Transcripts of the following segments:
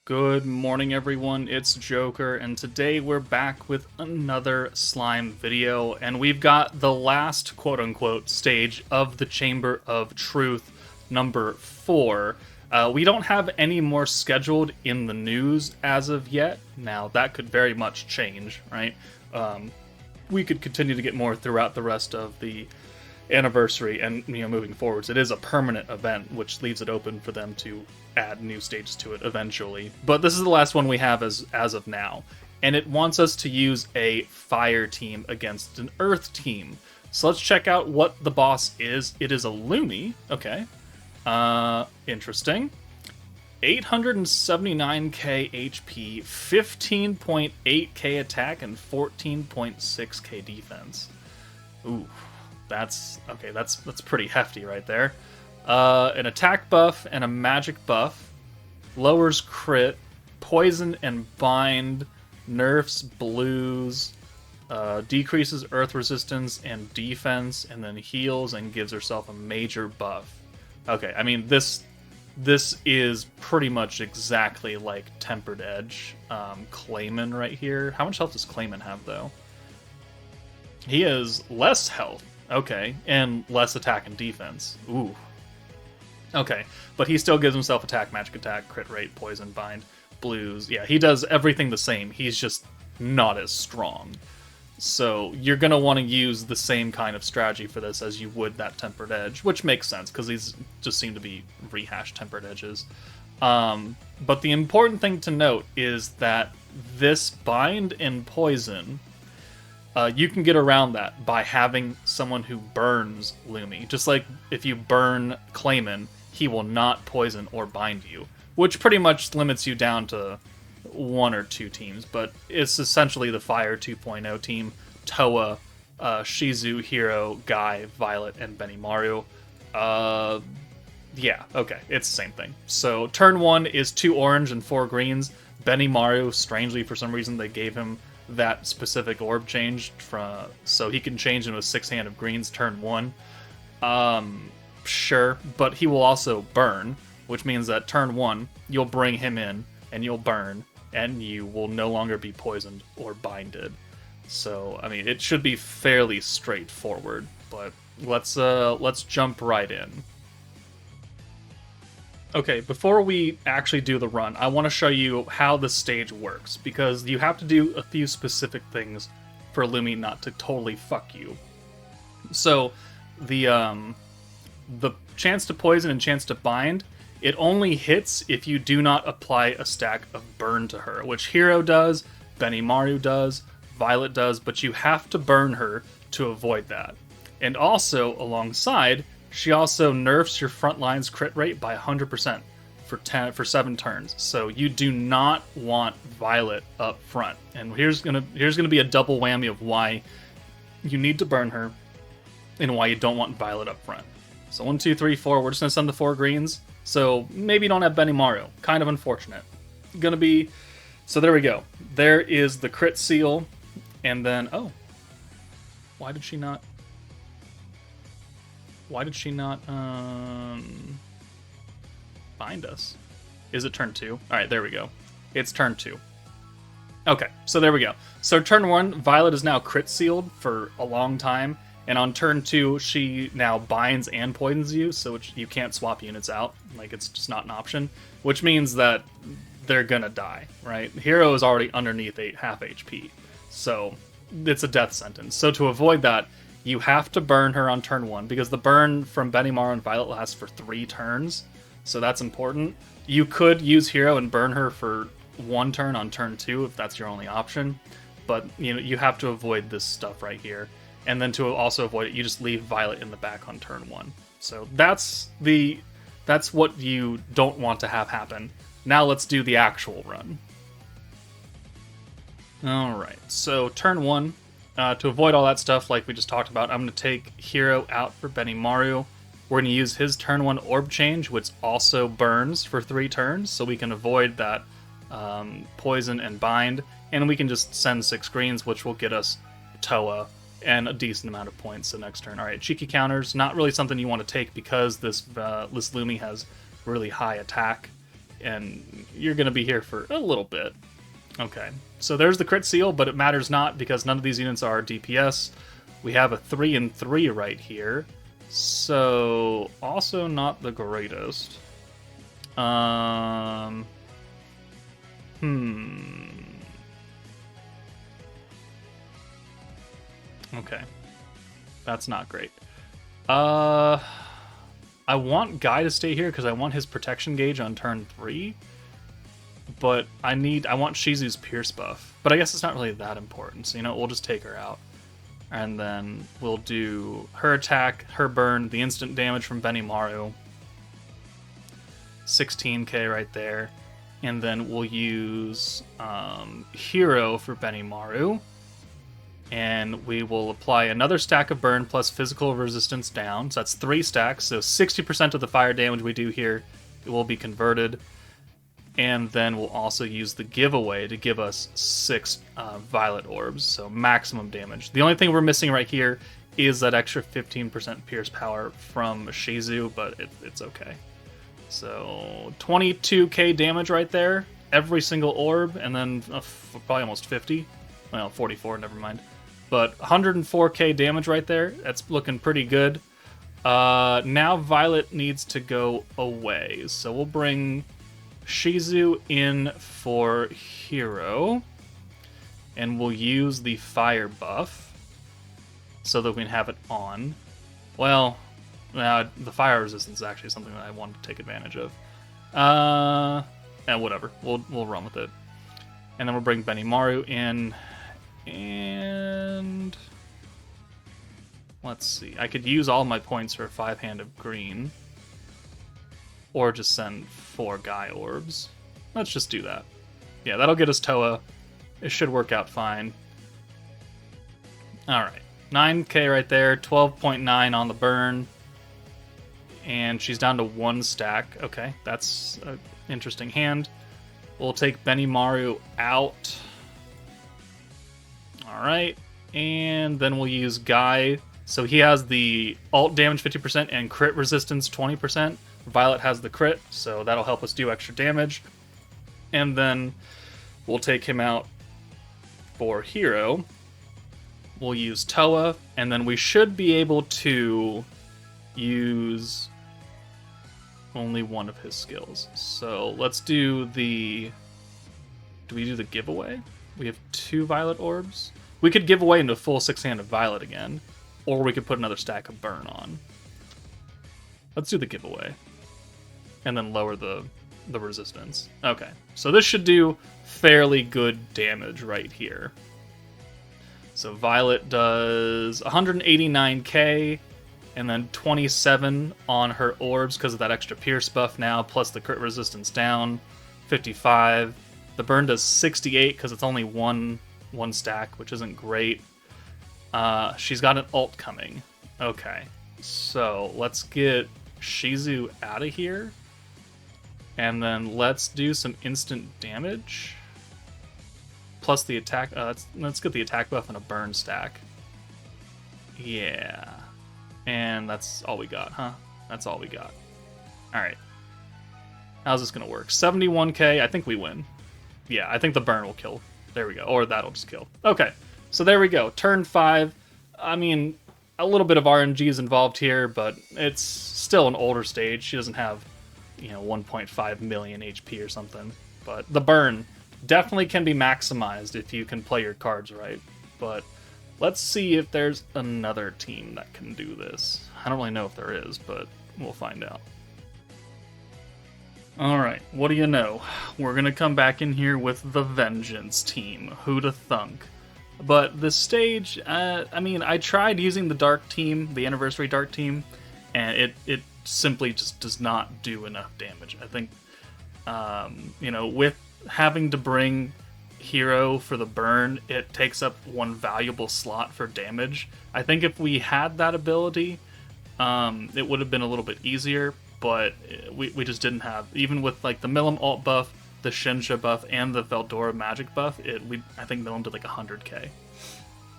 Good morning, everyone. It's Joker, and today we're back with another slime video, and we've got the last quote-unquote stage of the Chamber of Truth, number 4. We don't have any more scheduled in the news as of yet. Now, that could very much change, right? We could continue to get more throughout the rest of the anniversary and moving forwards. It is a permanent event, which leaves it open for them to add new stages to it eventually. But this is the last one we have as of now, and it wants us to use a fire team against an earth team. So let's check out what the boss is. It is a Lumi. Okay. Interesting. 879k HP, 15.8k attack, and 14.6k defense. Ooh. That's pretty hefty right there. An attack buff and a magic buff. Lowers crit, poison and bind, nerfs blues, decreases earth resistance and defense, and then heals and gives herself a major buff. Okay, I mean this is pretty much exactly like Tempered Edge. Clayman right here. How much health does Clayman have though? He has less health. Okay, and less attack and defense. Ooh. Okay, but he still gives himself attack, magic attack, crit rate, poison, bind, blues. Yeah, he does everything the same. He's just not as strong. So you're going to want to use the same kind of strategy for this as you would that Tempered Edge, which makes sense because these just seem to be rehashed Tempered Edges. But the important thing to note is that this bind and poison... you can get around that by having someone who burns Lumi. Just like if you burn Clayman, he will not poison or bind you, which pretty much limits you down to one or two teams. But it's essentially the Fire 2.0 team: Toa, Shizu, Hero, Guy, Violet, and Benimaru. Yeah, okay, it's the same thing. So turn 1 is 2 orange and 4 greens. Benimaru, strangely for some reason, they gave him that specific orb changed so he can change into a 6-hand of greens turn 1. Sure, but he will also burn, which means that turn 1 you'll bring him in and you'll burn and you will no longer be poisoned or binded. So I mean, it should be fairly straightforward, but let's jump right in. Okay, before we actually do the run, I want to show you how the stage works, because you have to do a few specific things for Lumi not to totally fuck you. So, the chance to poison and chance to bind, it only hits if you do not apply a stack of burn to her, which Hero does, Benimaru does, Violet does, but you have to burn her to avoid that. And also, alongside, she also nerfs your front line's crit rate by 100% for 7 turns. So you do not want Violet up front. And here's gonna be a double whammy of why you need to burn her and why you don't want Violet up front. So 1, 2, 3, 4. We're just gonna send the 4 greens. So maybe you don't have Benimaru. Kind of unfortunate. So there we go. There is the crit seal, and then why did she not? Why did she not bind us? Is it turn 2? Alright, there we go. It's turn 2. Okay, so there we go. So turn 1, Violet is now crit sealed for a long time, and on turn 2, she now binds and poisons you, so you can't swap units out. Like, it's just not an option, which means that they're gonna die, right? Hero is already underneath half HP, so it's a death sentence. So to avoid that, you have to burn her on turn 1, because the burn from Benimaru and Violet lasts for 3 turns, so that's important. You could use Hero and burn her for 1 turn on turn 2 if that's your only option, but you have to avoid this stuff right here. And then to also avoid it, you just leave Violet in the back on turn 1. So that's what you don't want to have happen. Now let's do the actual run. Alright, so turn 1. To avoid all that stuff like we just talked about, I'm going to take Hero out for Benimaru. We're going to use his turn 1 orb change, which also burns for 3 turns, so we can avoid that poison and bind. And we can just send 6 greens, which will get us Toa and a decent amount of points the next turn. Alright, cheeky counters, not really something you want to take because this Lumi has really high attack. and you're going to be here for a little bit. Okay, so there's the crit seal, but it matters not because none of these units are DPS. We have a 3 and 3 right here, so also not the greatest. Okay, that's not great. I want Guy to stay here because I want his protection gauge on turn 3. But I want Shizu's Pierce buff. But I guess it's not really that important, so we'll just take her out. And then we'll do her attack, her burn, the instant damage from Benimaru. 16k right there. And then we'll use Hero for Benimaru. And we will apply another stack of burn plus physical resistance down. So that's 3 stacks. So 60% of the fire damage we do here, it will be converted. And then we'll also use the giveaway to give us 6 violet orbs. So maximum damage. The only thing we're missing right here is that extra 15% pierce power from Shizu, but it's okay. So 22k damage right there. Every single orb. And then probably almost 50. Well, 44, never mind. But 104k damage right there. That's looking pretty good. Now Violet needs to go away. So we'll bring Shizu in for Hero. And we'll use the fire buff so that we can have it on. Well, the fire resistance is actually something that I want to take advantage of. And whatever. We'll run with it. And then we'll bring Benimaru in. And let's see. I could use all my points for 5 Hand of Green. Or just send 4 Guy orbs. Let's just do that. Yeah, that'll get us Toa. It should work out fine. Alright. 9k right there. 12.9 on the burn. And she's down to 1 stack. Okay, that's an interesting hand. We'll take Benimaru out. Alright, and then we'll use Guy. So he has the alt damage 50% and crit resistance 20%. Violet has the crit, so that'll help us do extra damage. And then we'll take him out for Hero. We'll use Toa, and then we should be able to use only one of his skills. So let's do the... Do we do the giveaway? We have 2 Violet orbs. We could give away into a full 6 Hand of Violet again, or we could put another stack of burn on. Let's do the giveaway, and then lower the resistance. Okay, so this should do fairly good damage right here. So Violet does 189k, and then 27 on her orbs because of that extra pierce buff now, plus the crit resistance down, 55. The burn does 68 because it's only one stack, which isn't great. She's got an ult coming. Okay, so let's get Shizu out of here. And then let's do some instant damage. Plus the attack... let's get the attack buff and a burn stack. Yeah. And that's all we got, huh? That's all we got. Alright. How's this going to work? 71k, I think we win. Yeah, I think the burn will kill. There we go. Or that'll just kill. Okay, so there we go. Turn 5. I mean, a little bit of RNG is involved here, but it's still an older stage. She doesn't have, 1.5 million HP or something. But the burn definitely can be maximized if you can play your cards right. But let's see if there's another team that can do this. I don't really know if there is, but we'll find out. Alright, what do you know? We're gonna come back in here with the Vengeance team. Who'da thunk? But this stage, I tried using the Dark team, the Anniversary Dark team, and it simply just does not do enough damage. I think, with having to bring Hero for the burn, it takes up one valuable slot for damage. I think if we had that ability, it would have been a little bit easier, but we just didn't have, even with like the Milim alt buff, the Shinsha buff, and the Veldora magic buff, I think Milim did like 100k,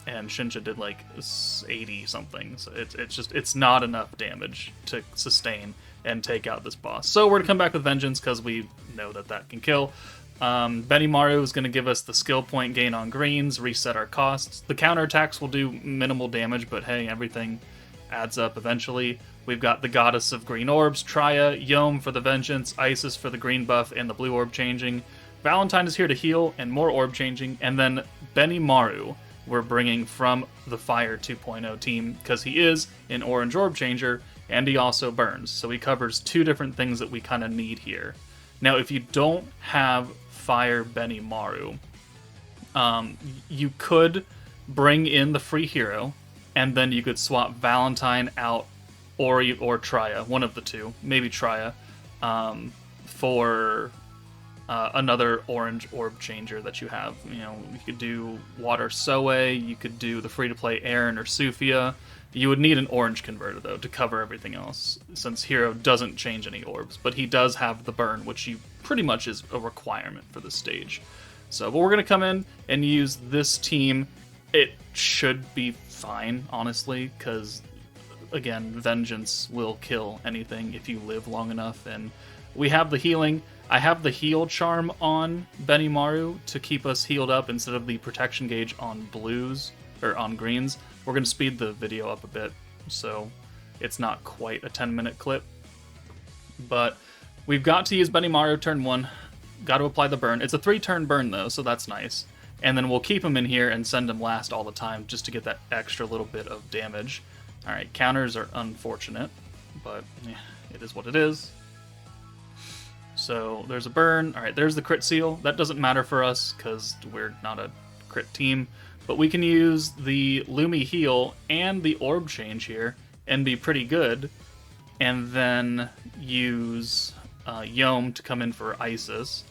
and Shinsha did like 80 something. So it's not enough damage to sustain. and take out this boss. So we're going to come back with Vengeance because we know that can kill. Benimaru is going to give us the skill point gain on greens, reset our costs. The counterattacks will do minimal damage, but hey, everything adds up eventually. We've got the Goddess of Green Orbs, Trya, Yom for the Vengeance, Isis for the green buff and the blue orb changing. Valentine is here to heal and more orb changing, and then Benimaru we're bringing from the Fire 2.0 team because he is an orange orb changer and he also burns. So he covers two different things that we kind of need here. Now, if you don't have Fire Benimaru, you could bring in the free hero, and then you could swap Valentine out or Trya, one of the two, maybe Trya, for another orange orb changer that you have. You know, you could do Water Soe, you could do the free-to-play Aaron or Sufia. You would need an orange converter, though, to cover everything else, since Hero doesn't change any orbs, but he does have the burn, which pretty much is a requirement for this stage. So, but we're going to come in and use this team. It should be fine, honestly, because, again, Vengeance will kill anything if you live long enough, and we have the healing. I have the heal charm on Benimaru to keep us healed up instead of the protection gauge on blues, or on greens. We're going to speed the video up a bit, so it's not quite a 10-minute clip. But we've got to use Benimaru turn 1. Got to apply the burn. It's a 3-turn burn, though, so that's nice. And then we'll keep him in here and send him last all the time just to get that extra little bit of damage. Alright, counters are unfortunate, but yeah, it is what it is. So there's a burn. Alright, there's the crit seal. That doesn't matter for us because we're not a crit team. But we can use the Lumi heal and the orb change here and be pretty good. And then use Yom to come in for Isis.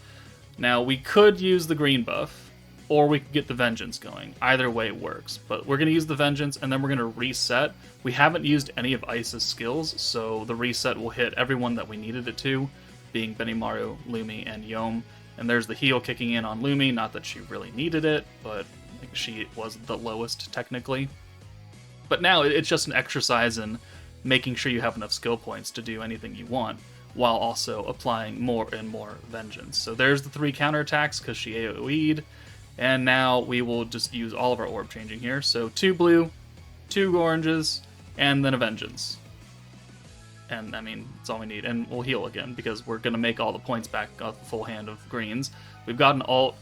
Now, we could use the green buff, or we could get the Vengeance going. Either way works. But we're going to use the Vengeance, and then we're going to reset. We haven't used any of Isis' skills, so the reset will hit everyone that we needed it to, being Benimaru, Lumi, and Yom. And there's the heal kicking in on Lumi. Not that she really needed it, but she was the lowest, technically. But now it's just an exercise in making sure you have enough skill points to do anything you want, while also applying more and more Vengeance. So there's the 3 counterattacks, because she AoE'd. And now we will just use all of our orb changing here. So 2 blue, 2 oranges, and then a Vengeance. And, I mean, that's all we need. And we'll heal again, because we're going to make all the points back off the full hand of greens. We've got an ult,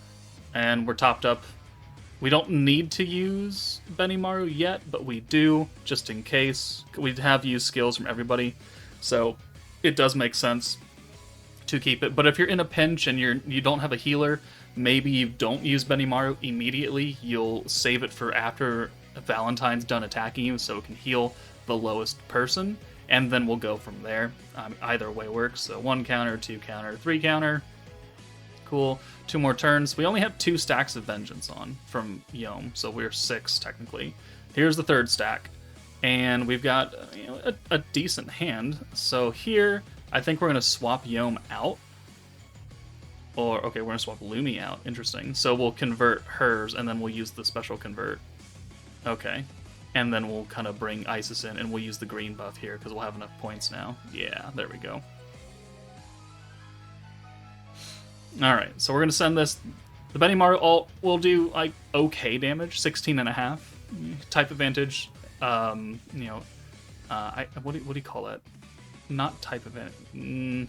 and we're topped up. We don't need to use Benimaru yet, but we do, just in case. We have used skills from everybody, so it does make sense to keep it. But if you're in a pinch and you don't have a healer, maybe you don't use Benimaru immediately. You'll save it for after Valentine's done attacking you, so it can heal the lowest person, and then we'll go from there. Either way works. So 1 counter, 2 counter, 3 counter. Cool. 2 more turns. We only have 2 stacks of Vengeance on from Yom, so we're 6 technically. Here's the 3rd stack, and we've got a decent hand. So here, I think we're going to swap Yom out. Or, okay, we're going to swap Lumi out. Interesting. So we'll convert hers, and then we'll use the special convert. Okay. And then we'll kind of bring Isis in, and we'll use the green buff here, because we'll have enough points now. Yeah, there we go. Alright, so we're going to send this. The Benimaru ult will do, like, okay damage. 16.5. Type advantage. What do you call that? Not type advantage.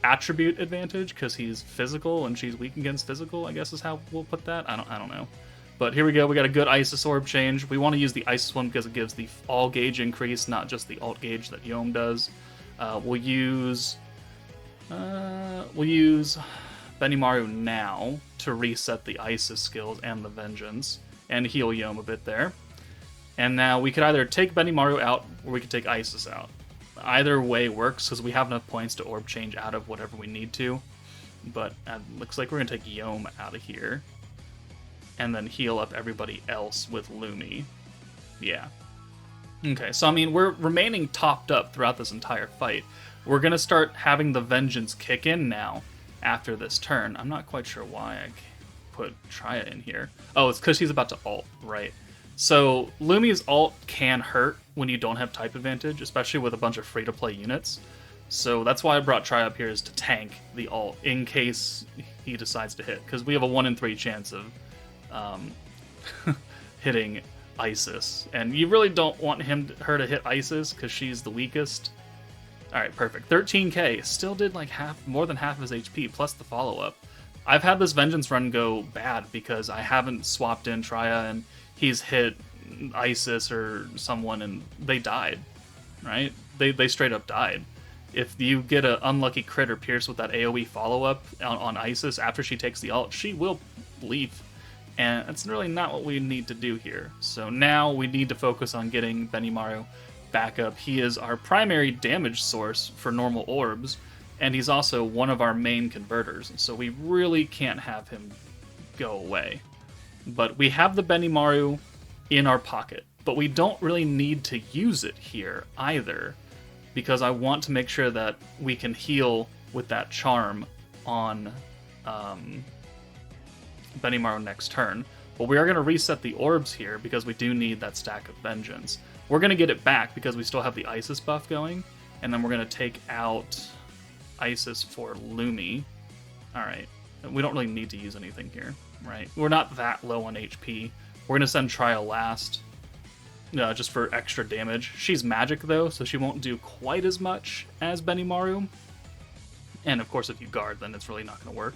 Attribute advantage, because he's physical and she's weak against physical, I guess is how we'll put that. I don't know. But here we go. We got a good Isis orb change. We want to use the Isis one because it gives the all gauge increase, not just the alt gauge that Yom does. We'll use Benimaru now to reset the Isis skills and the Vengeance and heal Yom a bit there. And now we could either take Benimaru out or we could take Isis out. Either way works because we have enough points to orb change out of whatever we need to. But it looks like we're going to take Yom out of here. And then heal up everybody else with Lumi. Yeah. Okay, so I mean, we're remaining topped up throughout this entire fight. We're going to start having the Vengeance kick in now after this turn. I'm not quite sure why I put Trya in here. Oh, it's because he's about to ult, right. So Lumi's ult can hurt when you don't have type advantage, especially with a bunch of free-to-play units. So that's why I brought Try up here, is to tank the ult in case he decides to hit, because we have a 1 in 3 chance of hitting Isis, and you really don't want her to hit Isis because she's the weakest. All right, perfect. 13k, still did like more than half of his HP plus the follow-up. I've had this Vengeance run go bad because I haven't swapped in Trya and he's hit Isis or someone and they died, right? They straight up died. If you get an unlucky crit or pierce with that AoE follow-up on Isis after she takes the ult, she will leave. And that's really not what we need to do here. So now we need to focus on getting Benimaru back up. He is our primary damage source for normal orbs, and he's also one of our main converters. So we really can't have him go away. But we have the Benimaru in our pocket, but we don't really need to use it here either, because I want to make sure that we can heal with that charm on Benimaru next turn. But we are going to reset the orbs here because we do need that stack of Vengeance. We're going to get it back because we still have the Isis buff going, and then we're going to take out Isis for Lumi. Alright, we don't really need to use anything here, right? We're not that low on HP. We're going to send Trial last, just for extra damage. She's magic though, so she won't do quite as much as Benimaru. And of course if you guard, then it's really not going to work.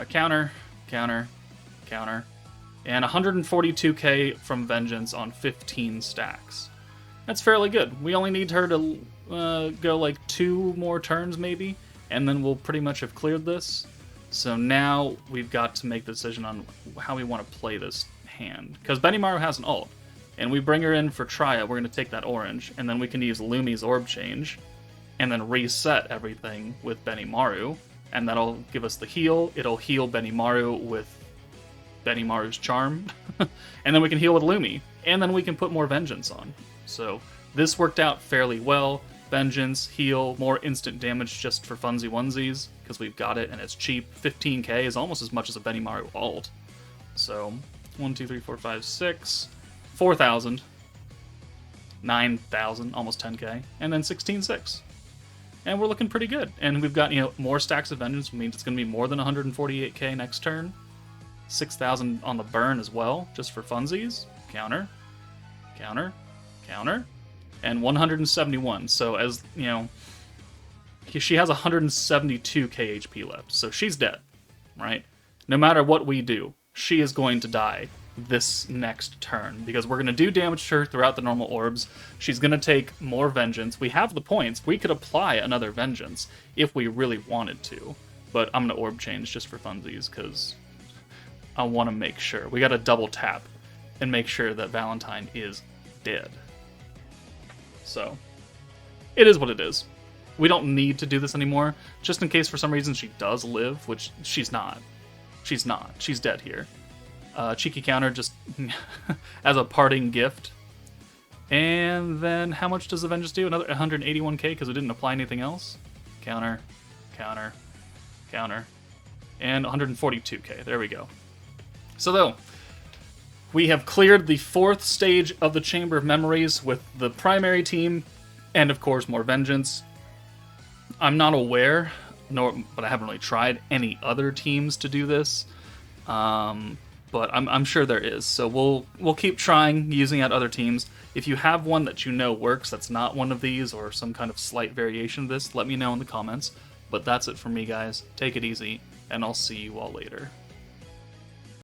Counter, counter, counter. And 142k from Vengeance on 15 stacks. That's fairly good. We only need her to go like 2 more turns maybe, and then we'll pretty much have cleared this. So now we've got to make the decision on how we want to play this hand. Because Benimaru has an ult, and we bring her in for Trya, we're going to take that orange, and then we can use Lumi's Orb Change, and then reset everything with Benimaru, and that'll give us the heal. It'll heal Benimaru with Benimaru's charm, and then we can heal with Lumi, and then we can put more Vengeance on. So this worked out fairly well. Vengeance, heal, more instant damage just for funsy onesies, because we've got it and it's cheap. 15k is almost as much as a Benimaru ult. So 1, 2, 3, 4, 5, 6, 4,000, 9,000, almost 10k, and then 16,600. And we're looking pretty good. And we've got, more stacks of Vengeance, which means it's going to be more than 148k next turn. 6,000 on the burn as well, just for funsies. Counter, counter, counter, and 171. So as, she has 172k HP left, so she's dead, right? No matter what we do, she is going to die this next turn, because we're going to do damage to her throughout the normal orbs. She's going to take more Vengeance. We have the points. We could apply another Vengeance if we really wanted to, but I'm going to Orb Change just for funsies, because I want to make sure. We got to double tap and make sure that Valentine is dead. So, it is what it is. We don't need to do this anymore, just in case for some reason she does live, which she's not. She's not. She's dead here. Cheeky counter just as a parting gift. And then how much does the Vengeance do? Another 181k because we didn't apply anything else. Counter, counter, counter. And 142k. There we go. So though, we have cleared the 4th stage of the Chamber of Memories with the primary team, and of course more Vengeance. I'm not aware, but I haven't really tried any other teams to do this. But I'm sure there is. So we'll keep trying using out other teams. If you have one that you know works that's not one of these or some kind of slight variation of this, let me know in the comments. But that's it for me, guys. Take it easy, and I'll see you all later.